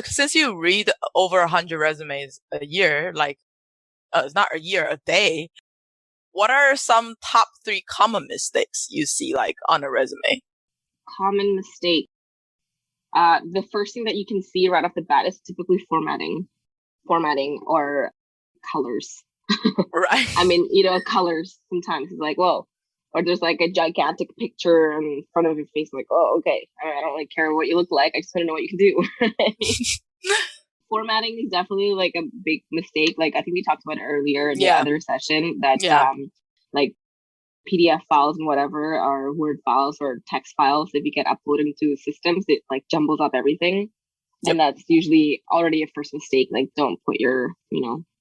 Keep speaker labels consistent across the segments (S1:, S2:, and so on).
S1: since you read over 100 resumes a year, like not a year, a day, what are some top 3 common mistakes you see like on a resume?
S2: Common mistake. The first thing that you can see right off the bat is typically formatting or colors.
S1: Right.
S2: I mean, colors sometimes is like, whoa, or there's like a gigantic picture in front of your face. Like, oh, okay, I don't really care what you look like. I just want to know what you can do. Formatting is definitely like a big mistake. Like I think we talked about it earlier in the other session that like PDF files and whatever are Word files or text files. If you get uploaded into systems, it like jumbles up everything. Yep. And that's usually already a first mistake. Like don't put your,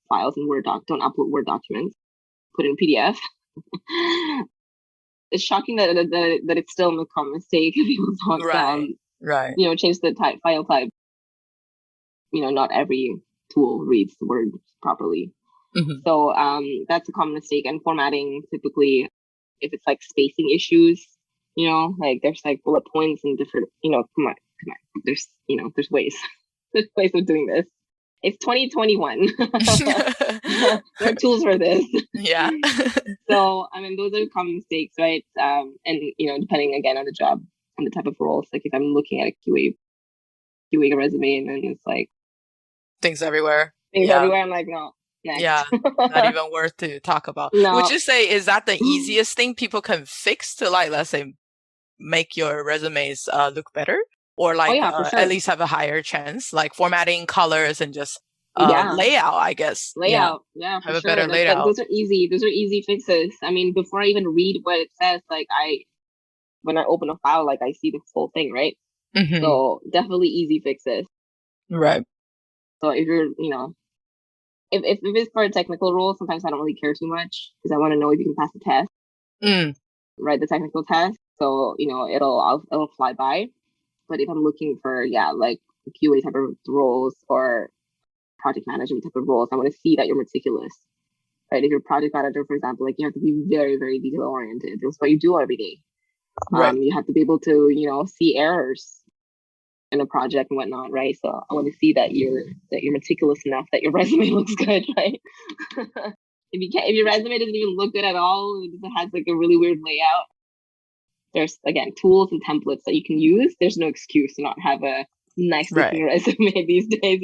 S2: files in Word don't upload Word documents, put it in PDF. It's shocking that it's still a common mistake. People don't change the file type. Not every tool reads the Word properly. Mm-hmm. So that's a common mistake. And formatting, typically, if it's like spacing issues, like there's like bullet points and different, come on. There's ways. There's ways of doing this. It's 2021. There are tools for this.
S1: Yeah.
S2: So, I mean, those are common mistakes, right? And, depending again on the job and the type of roles, like if I'm looking at a QA resume and then it's like
S1: things everywhere.
S2: I'm like, no. Next.
S1: Yeah, not even worth to talk about. No. Would you say, is that the easiest thing people can fix to, like, let's say, make your resumes look better? Or like sure. At least have a higher chance, like formatting, colors, and just layout, I guess.
S2: Layout, yeah, for
S1: have
S2: sure.
S1: a better layout.
S2: Those are easy. Those are easy fixes. I mean, before I even read what it says, like when I open a file, like I see the full thing, right? Mm-hmm. So definitely easy fixes.
S1: Right.
S2: So if you're, if it's for a technical role, sometimes I don't really care too much because I want to know if you can pass the test, right? The technical test. So it'll fly by. But if I'm looking for, like QA type of roles or project management type of roles, I want to see that you're meticulous, right? If you're a project manager, for example, like you have to be very, very detail oriented. That's what you do every day. Right. You have to be able to, see errors in a project and whatnot, right? So I want to see that you're meticulous enough that your resume looks good, right? If your resume doesn't even look good at all, it has like a really weird layout. There's, again, tools and templates that you can use. There's no excuse to not have a nice looking resume these days,